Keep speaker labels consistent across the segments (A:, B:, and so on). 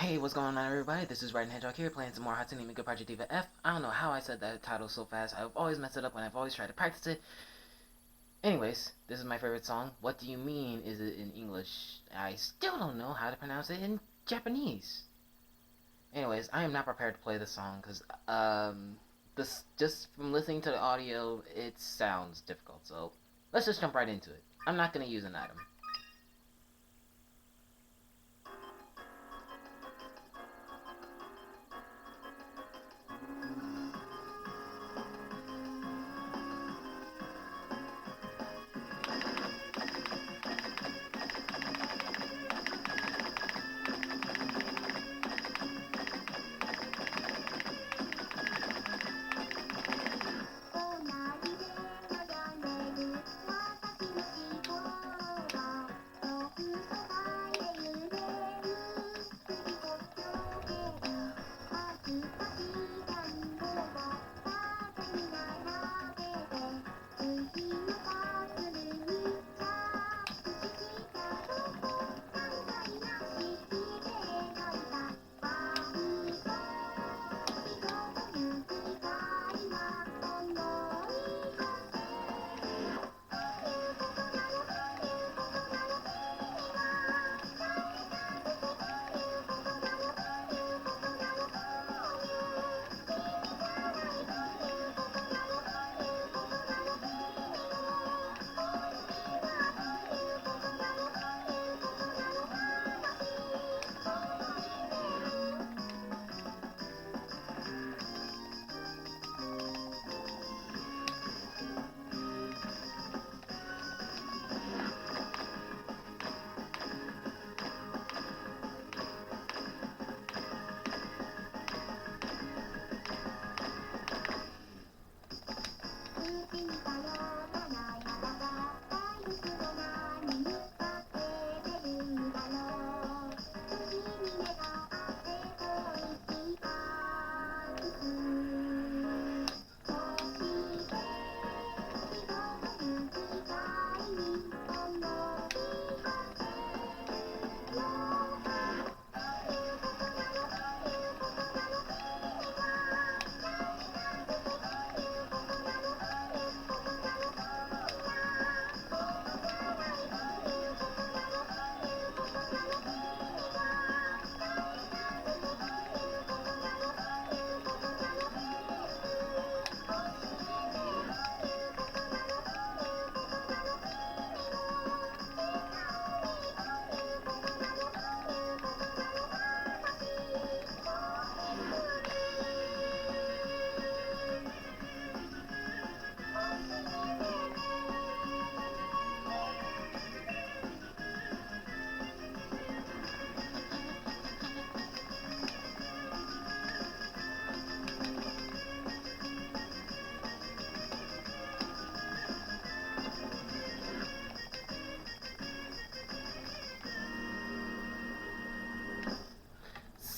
A: Hey, what's going on, everybody? This is Red Hedgehog here, playing some more Hatsune Miku Project DIVA F. I don't know how I said that title so fast. I've always messed it up when I've always tried to practice it. Anyways, this is my favorite song. What do you mean is it in English? I still don't know how to pronounce it in Japanese. Anyways, I am not prepared to play this song because, this just from listening to the audio, it sounds difficult. So let's just jump right into it. I'm not gonna use an item.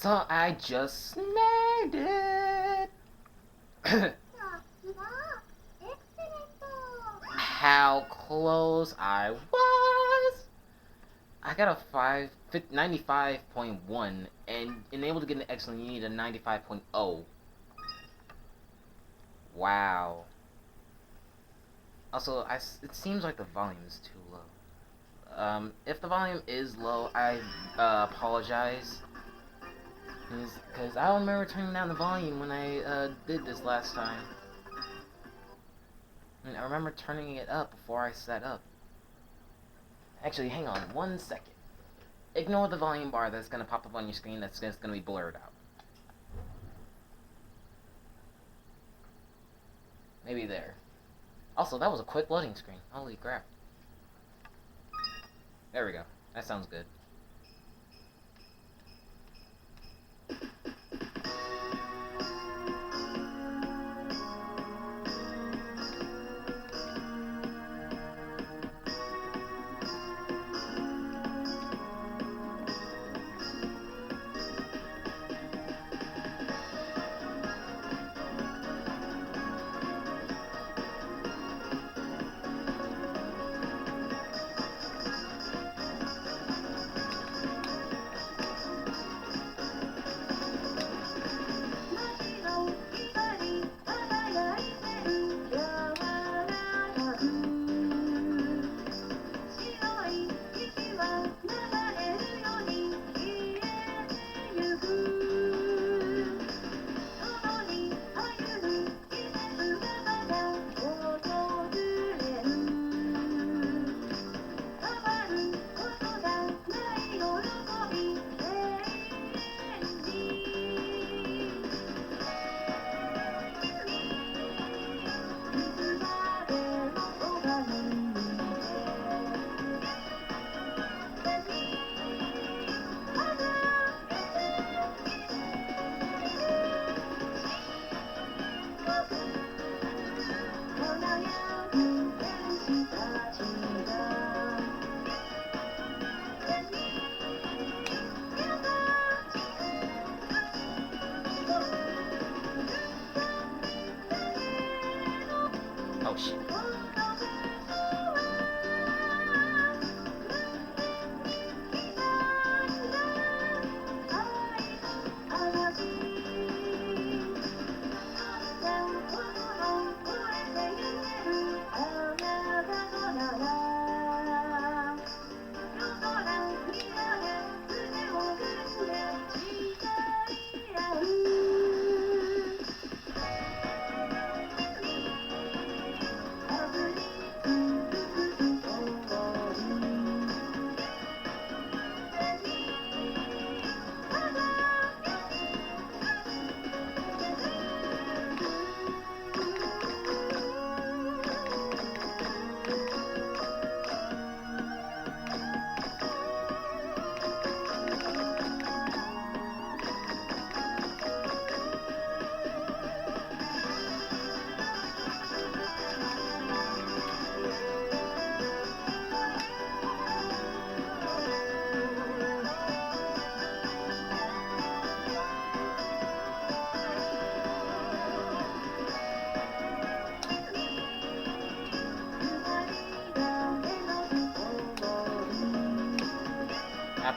A: So I just made it. How close I was. I got a 95.1, and in able to get an excellent, you need a 95.0. Wow. Also, it seems like the volume is too low. If the volume is low, I apologize. Because I don't remember turning down the volume when I did this last time. I remember turning it up before I set up. Actually, hang on 1 second. Ignore the volume bar that's going to pop up on your screen that's just going to be blurred out. Maybe there. Also, that was a quick loading screen. Holy crap. There we go. That sounds good.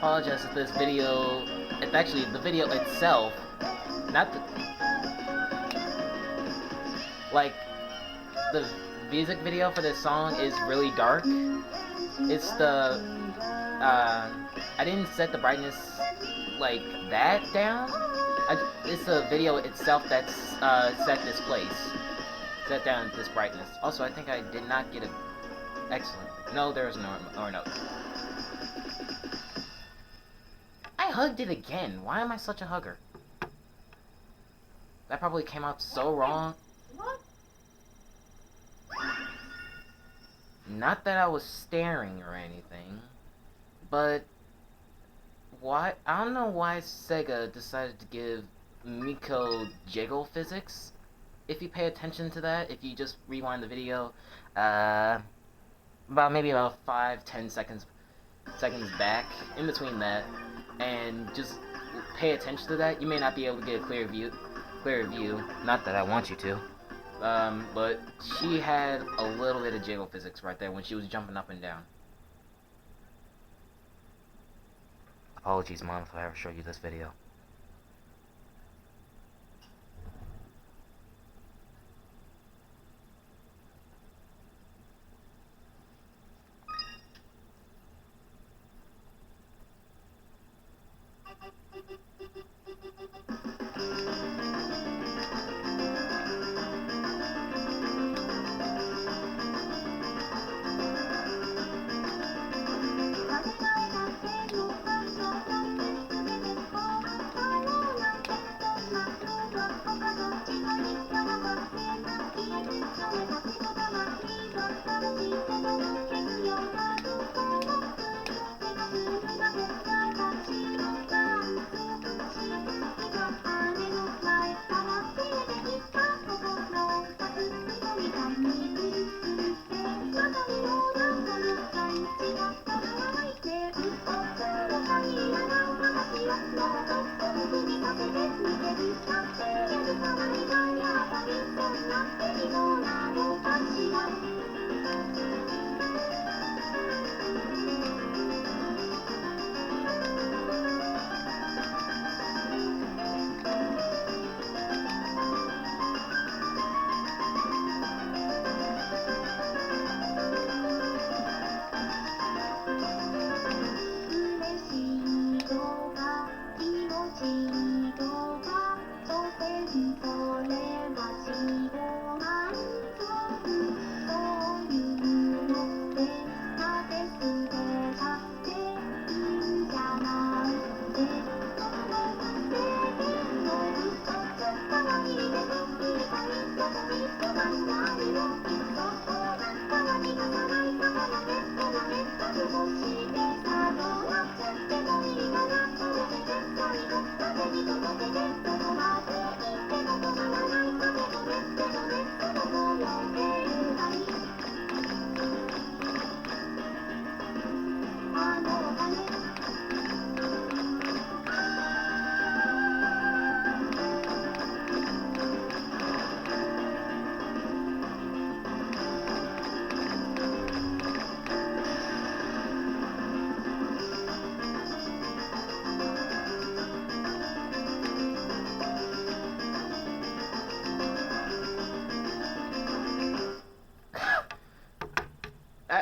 A: apologize if this video, if actually the video itself, not the, like, the music video for this song is really dark. It's the, I didn't set the brightness like that down. It's the video itself that's set this place. Set down this brightness. Also, I think I did not get a... Excellent. No, there was no note. I hugged it again. Why am I such a hugger? That probably came out so wrong. Not that I was staring or anything, but why? I don't know why Sega decided to give Miko jiggle physics. If you pay attention to that, if you just rewind the video, maybe about 5-10 seconds back, in between that, and just pay attention to that, you may not be able to get a clear view. Not that I want you to. But she had a little bit of jiggle physics right there when she was jumping up and down. Apologies, Mom, if I ever show you this video.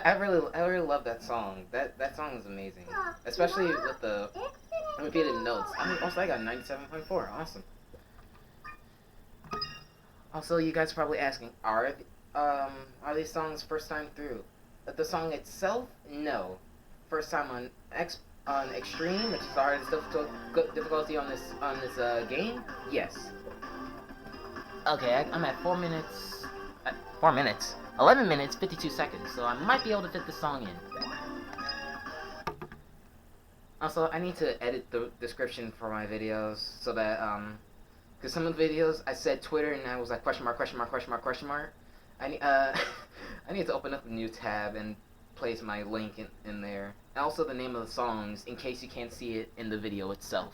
A: I really love that song. That song is amazing, especially with the repeated notes. I mean, also I got 97.4. Awesome. Also, you guys are probably asking, are these songs first time through? The song itself, no. First time on Extreme, which is the hardest difficulty on this game, yes. Okay, I'm at 4 minutes. 4 minutes. 11 minutes, 52 seconds, so I might be able to fit this song in. Also, I need to edit the description for my videos so that, because some of the videos I said Twitter and I was like question mark. I need, I need to open up a new tab and place my link in there. And also the name of the songs in case you can't see it in the video itself.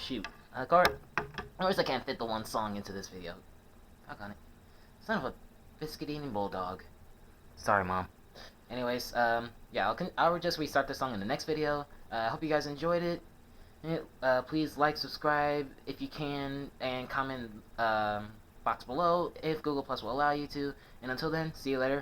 A: shoot. Of course I can't fit the one song into this video. Fuck on it. Son of a biscuit-eating bulldog. Sorry, Mom. Anyways, yeah, I'll just restart the song in the next video. I hope you guys enjoyed it. Please like, subscribe if you can, and comment box below if Google Plus will allow you to. And until then, see you later.